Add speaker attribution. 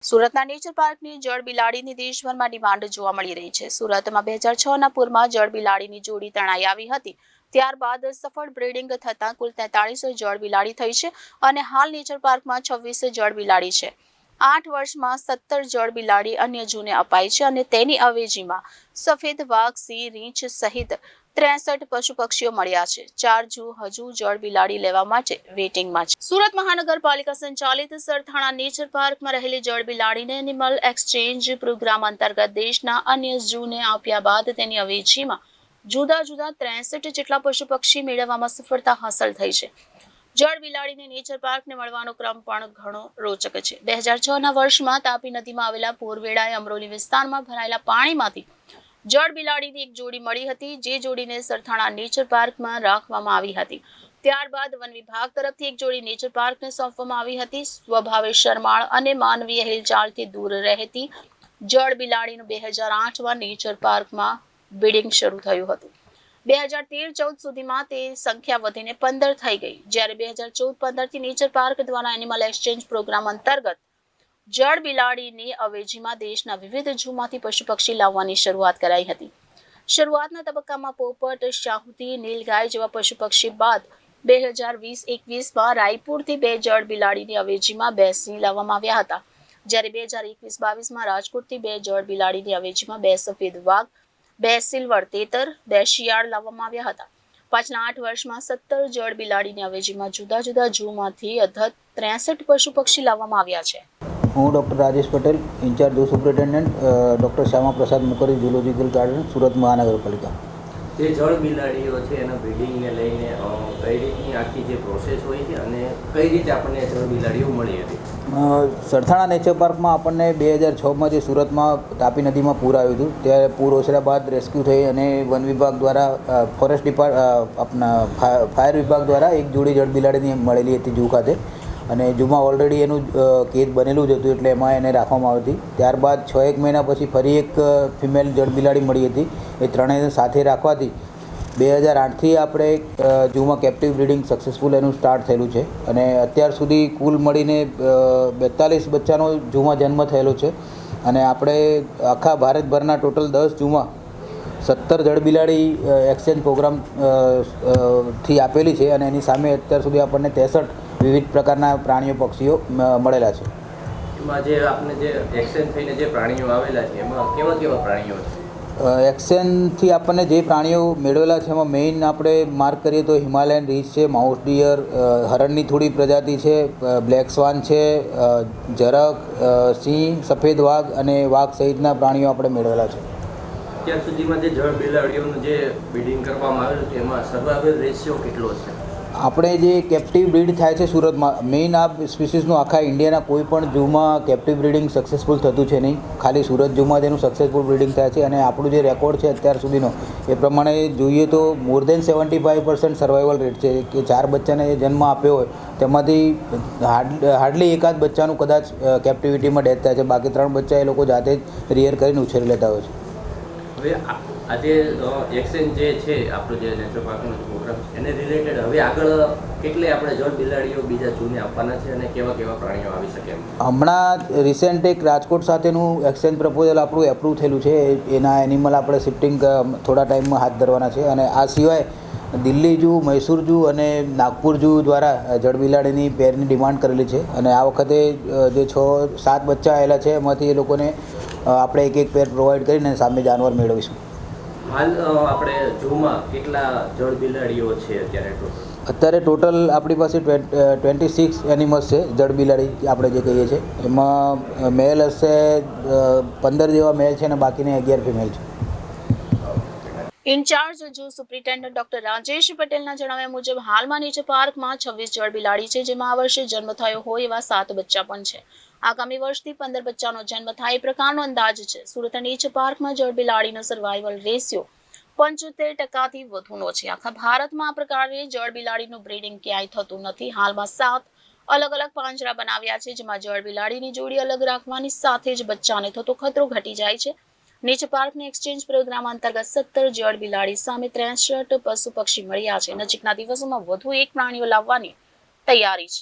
Speaker 1: સુરતના નેચર પાર્કની જળ બિલાડીની દેશભરમાં ડિમાન્ડ જોવા મળી રહી છે. સુરતમાં 2006ના પૂરમાં જળ બિલાડીની જોડી તણાઈ આવી હતી. ત્યારબાદ સફળ બ્રીડિંગ થતાં કુલ 43 જળ બિલાડી થઈ છે અને હાલ નેચર પાર્કમાં 26 જળ બિલાડી છે. 8 વર્ષમાં 17 જળ બિલાડી અન્ય જૂને અપાઈ છે અને તેની અવેજીમાં સફેદ વાઘ, સિંહ, રીંછ સહિત 63 પશુ પક્ષીઓ મળ્યા છે. 4 જૂ હજુ જળ બિલાડી લેવા માટે વેઇટિંગમાં છે. સુરત મહાનગરપાલિકા સંચાલિત સરથાણા નેચર પાર્કમાં રહેલી જળ બિલાડીને એનિમલ એક્સચેન્જ પ્રોગ્રામ અંતર્ગત દેશના અન્ય ઝૂને આપ્યા બાદ તેની અવેજીમાં જુદા જુદા 63 જેટલા પશુ પક્ષી મેળવવામાં સફળતા હાંસલ થઈ છે. જળ બિલાડીને નેચર પાર્કને મળવાનો ક્રમ પણ ઘણો રોચક છે. 2006ના વર્ષમાં તાપી નદીમાં આવેલા પૂરવેળાએ અમરોલી વિસ્તારમાં ભરાયેલા પાણીમાંથી જળ બિલાડીની એક જોડી મળી હતી, જે જોડીને સરથાણા નેચર પાર્કમાં રાખવામાં આવી હતી. ત્યારબાદ વન વિભાગ તરફથી એક જોડી નેચર પાર્કને સોંપવામાં આવી હતી. સ્વભાવે શરમાળ અને માનવીય હિલચાલથી દૂર રહેતી જળ બિલાડીનું 2008માં નેચર પાર્કમાં બ્રીડિંગ શરૂ થયું હતું. 2013-14 સુધીમાં તે સંખ્યા વધીને 15 થઈ ગઈ. જ્યારે 2014-15થી નેચર પાર્ક દ્વારા એનિમલ એક્સચેન્જ પ્રોગ્રામ અંતર્ગત જળ બિલાડીની અવેજીમાં દેશના વિવિધ ઝૂમાંથી પશુ પક્ષી લાવવાની શરૂઆત કરાઈ હતી. શરૂઆતના તબક્કામાં પોપટ, શાહુતી, નીલગાય જેવા પશુ પક્ષી બાદ 2020-21માં રાયપુરથી 2 જળ બિલાડીની અવેજીમાં 2 સિંહ લાવવામાં આવ્યા હતા. જ્યારે 2021-22માં રાજકોટથી 2 જળ બિલાડીની અવેજીમાં 2 સફેદ વાઘ, 2 સિલ્વર તેતર, 2 શિયાળ લાવવામાં આવ્યા હતા. પાછલા 8 વર્ષમાં 17 જળ બિલાડીની અવેજીમાં જુદા જુદા ઝૂમાંથી અધત 63 પશુ પક્ષી લાવવામાં આવ્યા છે.
Speaker 2: હું doctor Rajesh Patel, incharge zoo superintendent, doctor Shyama Prasad Mukherjee zoological garden, Surat મહાનગરપાલિકા.
Speaker 3: જે જળ બિલાડીઓ છે એના બ્રીડિંગને લઈને કઈ રીતની આખી જે પ્રોસેસ હોય છે અને કઈ રીતે આપણને જળ બિલાડીઓ મળી હતી?
Speaker 2: સરથાણા નેચર પાર્કમાં આપણને 2006માં જે સુરતમાં તાપી નદીમાં પૂર આવ્યું હતું, ત્યારે પૂર ઓસર્યા બાદ રેસ્ક્યુ થઈ અને વન વિભાગ દ્વારા ફોરેસ્ટ આપણા ફાયર વિભાગ દ્વારા એક જોડી જળ બિલાડીની મળેલી હતી ઝૂ ખાતે. અને ઝૂમાં ઓલરેડી એનું કેદ બનેલું જ હતું, એટલે એમાં એને રાખવામાં આવી હતી. ત્યારબાદ 6-1 મહિના પછી ફરી એક ફિમેલ જળ બિલાડી મળી હતી. એ ત્રણેય સાથે રાખવાથી 2008થી આપણે ઝૂમાં કેપ્ટિવ બ્રીડિંગ સક્સેસફુલ એનું સ્ટાર્ટ થયેલું છે અને અત્યાર સુધી કુલ મળીને 42 બચ્ચાનો ઝૂમાં જન્મ થયેલો છે. અને આપણે આખા ભારતભરના ટોટલ 10 ઝૂમાં 17 જળ બિલાડી એક્સચેન્જ પ્રોગ્રામ થી આપેલી છે અને એની સામે અત્યાર સુધી આપણને 63 વિવિધ પ્રકારના પ્રાણીઓ પક્ષીઓ મળેલા છે.
Speaker 3: એમાં જે આપણે જે એક્સચેન્જ થઈને જે પ્રાણીઓ આવેલા છે એમાં કેવા કેવા પ્રાણીઓ છે?
Speaker 2: એક્સચેન્જથી આપણને જે પ્રાણીઓ મેળવેલા છે એમાં મેઇન આપણે માર્ક કરીએ તો હિમાલયન રીંછ છે, માઉસ ડિયર, હરણની થોડી પ્રજાતિ છે, બ્લેક સ્વાન છે, ઝરખ, સિંહ, સફેદ વાઘ અને વાઘ સહિતના પ્રાણીઓ આપણે મેળવેલા છે.
Speaker 3: અત્યાર સુધીમાં જે જળ બિલાડીઓનું જે બ્રીડિંગ કરવામાં આવેલું છે એમાં સર્વાઈવલ રેશિયો કેટલો છે?
Speaker 2: આપણે જે કેપ્ટિવ બ્રીડ થાય છે સુરતમાં, મેઇન આ સ્પીસીસનું આખા ઇન્ડિયાના કોઈ પણ ઝૂમાં કેપ્ટિવ બ્રીડિંગ સક્સેસફુલ થતું છે નહીં. ખાલી સુરત ઝૂમાં તેનું સક્સેસફુલ બ્રીડિંગ થાય છે અને આપણું જે રેકોર્ડ છે અત્યાર સુધીનો એ પ્રમાણે જોઈએ તો મોર દેન 75% સર્વાઈવલ રેટ છે. કે 4 બચ્ચાને જન્મ આપ્યો હોય તેમાંથી હાર્ડલી એકાદ બચ્ચાનું કદાચ કેપ્ટિવિટીમાં ડેથ થાય છે, બાકી 3 બચ્ચા એ લોકો જાતે જ રિયર કરીને ઉછેરી લેતા હોય છે.
Speaker 3: હવે આજે એક્સચેન્જ જે છે આપણું જે નેચર પાર્કનો પ્રોગ્રામ છે એને રિલેટેડ હવે આગળ કેટલી આપણે જળ બિલાડીઓ બીજા ઝૂને આપવાના છે અને કેવા કેવા પ્રાણીઓ આવી શકે એમ?
Speaker 2: હમણાં રિસેન્ટ એક રાજકોટ સાથેનું એક્સચેન્જ પ્રપોઝલ આપણું એપ્રૂવ થયેલું છે. એના એનિમલ આપણે શિફ્ટિંગ થોડા ટાઈમમાં હાથ ધરવાના છે. અને આ સિવાય દિલ્હી ઝૂ, મૈસૂર ઝૂ અને નાગપુર ઝૂ દ્વારા જળ બિલાડીની પેરની ડિમાન્ડ કરેલી છે અને આ વખતે જે 6-7 બચ્ચા આવેલા છે એમાંથી એ લોકોને આપણે એક પેર પ્રોવાઈડ કરીને સામે જાનવર મેળવીશું.
Speaker 3: હાલ આપણે ઝૂમાં કેટલા જળ બિલાડીઓ છે
Speaker 2: અત્યારે ટોટલ આપણી પાસે 26 એનિમલ્સ છે જળ બિલાડી આપણે જે કહીએ છીએ. એમાં મેલ હશે 15 જેવા મેલ છે અને બાકીને 11 ફિમેલ છે.
Speaker 1: Incharge zoo superintendent doctor Rajesh પટેલના જણાવ્યા મુજબ હાલમાં નેચર પાર્કમાં 26 જળ બિલાડી છે, જેમાં આ વર્ષે જન્મ થયો હોય એવા 7 બચ્ચા પણ છે. આગામી વર્ષથી 15 બચ્ચાનો જન્મ થાય એ પ્રકારનો અંદાજ છે. સુરત નેચર પાર્કમાં જળ બિલાડીનો સર્વાઈવલ રેશિયો 75%થી વધુનો છે. આખા ભારતમાં આ પ્રકારે જળ બિલાડીનું બ્રીડિંગ ક્યાંય થતું નથી. હાલમાં 7 અલગ અલગ પાંજરા બનાવ્યા છે, જેમાં જળ બિલાડીની જોડી અલગ રાખવાની સાથે જ બચ્ચાને થતો ખતરો ઘટી જાય છે. નેચર પાર્કની એક્સચેન્જ પ્રોગ્રામ અંતર્ગત 17 જળ બિલાડી સામે 63 પશુ પક્ષી મળ્યા છે. નજીકના દિવસોમાં વધુ 1 પ્રાણીઓ લાવવાની તૈયારી છે.